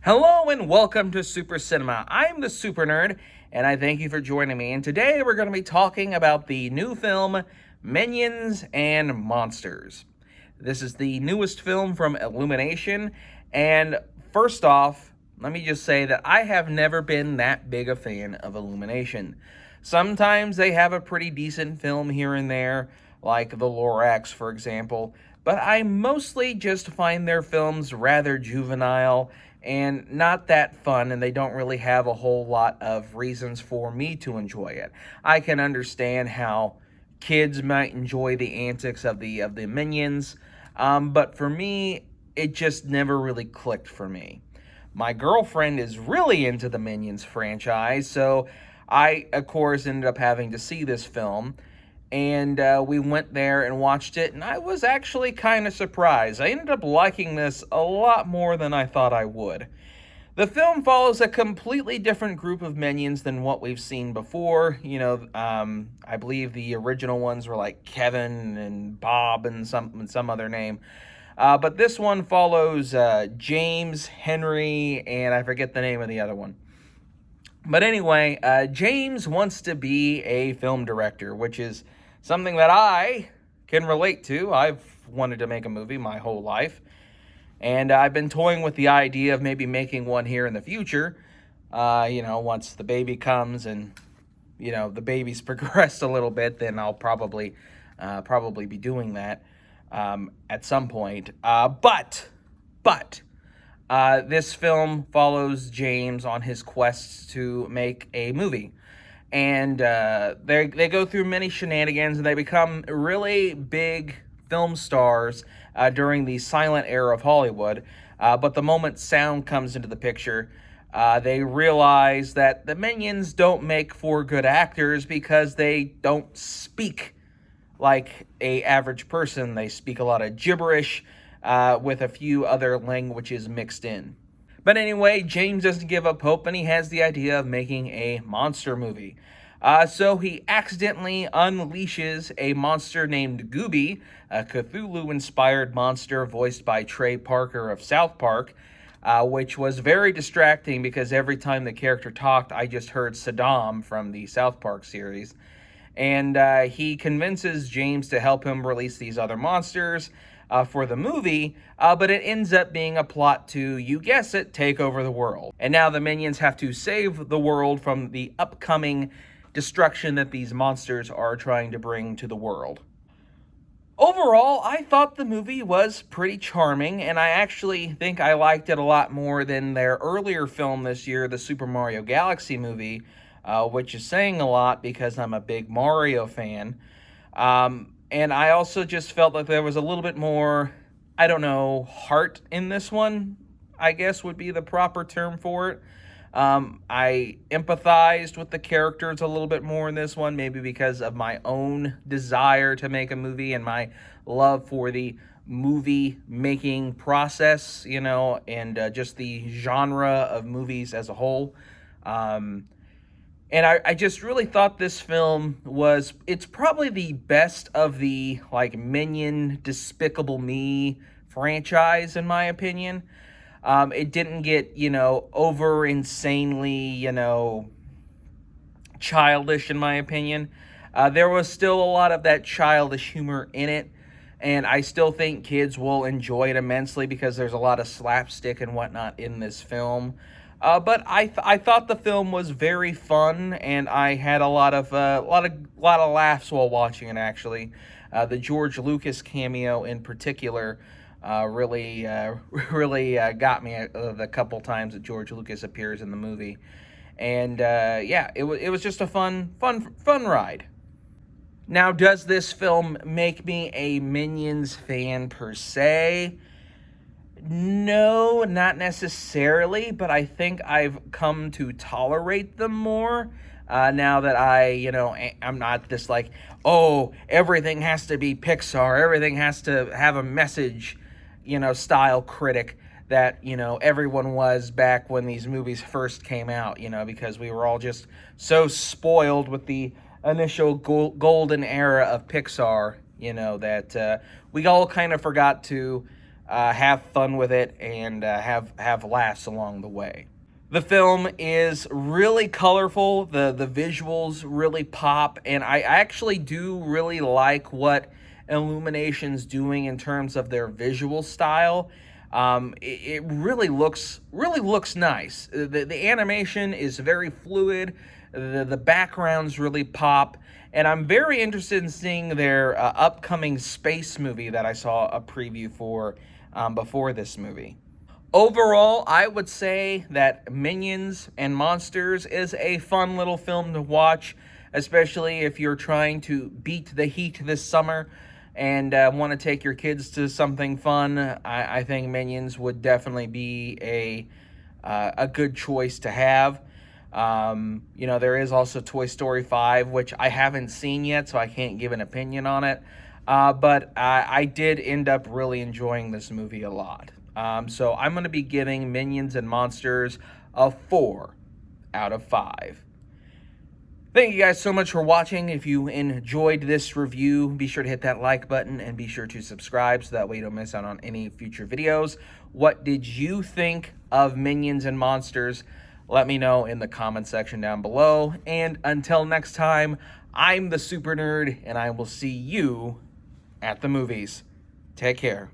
Hello and welcome to Super Cinema. I'm the Super Nerd, and I thank you for joining me. And today we're going to be talking about the new film, Minions and Monsters. This is the newest film from Illumination, and first off, let me just say that I have never been that big a fan of Illumination. Sometimes they have a pretty decent film here and there, like The Lorax, for example, but I mostly just find their films rather juvenile and not that fun, and they don't really have a whole lot of reasons for me to enjoy it. I can understand how kids might enjoy the antics of the minions, but for me, it just never really clicked for me. My girlfriend is really into the Minions franchise, so I, of course, ended up having to see this film. And we went there and watched it, and I was actually kind of surprised. I ended up liking this a lot more than I thought I would. The film follows a completely different group of minions than what we've seen before. I believe the original ones were like Kevin and Bob and some other name. But this one follows James, Henry, and I forget the name of the other one. But anyway, James wants to be a film director, which is something that I can relate to. I've wanted to make a movie my whole life, and I've been toying with the idea of maybe making one here in the future. Once the baby comes and the baby's progressed a little bit, then I'll probably be doing that at some point. But this film follows James on his quests to make a movie. And they go through many shenanigans, and they become really big film stars during the silent era of Hollywood. But the moment sound comes into the picture, they realize that the minions don't make for good actors because they don't speak like a average person. They speak a lot of gibberish, with a few other languages mixed in. But anyway, James doesn't give up hope, and he has the idea of making a monster movie. So he accidentally unleashes a monster named Gooby, a Cthulhu-inspired monster voiced by Trey Parker of South Park, which was very distracting because every time the character talked, I just heard Saddam from the South Park series. And he convinces James to help him release these other monsters for the movie, but it ends up being a plot to, you guess it, take over the world. And now the minions have to save the world from the upcoming destruction that these monsters are trying to bring to the world. Overall, I thought the movie was pretty charming, and I actually think I liked it a lot more than their earlier film this year, the Super Mario Galaxy movie, which is saying a lot because I'm a big Mario fan. And I also just felt like there was a little bit more, heart in this one, I guess would be the proper term for it. I empathized with the characters a little bit more in this one, maybe because of my own desire to make a movie and my love for the movie making process, and just the genre of movies as a whole. And I just really thought this film it's probably the best of the, Minion Despicable Me franchise, in my opinion. It didn't get, over insanely, childish, in my opinion. There was still a lot of that childish humor in it, and I still think kids will enjoy it immensely because there's a lot of slapstick and whatnot in this film. But I thought the film was very fun, and I had a lot of laughs while watching it. Actually, the George Lucas cameo in particular really got me the couple times that George Lucas appears in the movie, and it was just a fun ride. Now, does this film make me a Minions fan per se? No, not necessarily, but I think I've come to tolerate them more now that I'm not this everything has to be Pixar, everything has to have a message, style critic that, everyone was back when these movies first came out, because we were all just so spoiled with the initial golden era of Pixar, that we all kind of forgot to have fun with it, and have laughs along the way. The film is really colorful. The visuals really pop, and I actually do really like what Illumination's doing in terms of their visual style. It really looks nice. The animation is very fluid. The backgrounds really pop, and I'm very interested in seeing their upcoming space movie that I saw a preview for before this movie. Overall, I would say that Minions and Monsters is a fun little film to watch, especially if you're trying to beat the heat this summer and want to take your kids to something fun. I think Minions would definitely be a good choice to have. There is also Toy Story 5, which I haven't seen yet, so I can't give an opinion on it. But I did end up really enjoying this movie a lot. So I'm going to be giving Minions and Monsters a 4 out of 5. Thank you guys so much for watching. If you enjoyed this review, be sure to hit that like button and be sure to subscribe so that way you don't miss out on any future videos. What did you think of Minions and Monsters? Let me know in the comment section down below. And until next time, I'm the Super Nerd, and I will see you at the movies. Take care.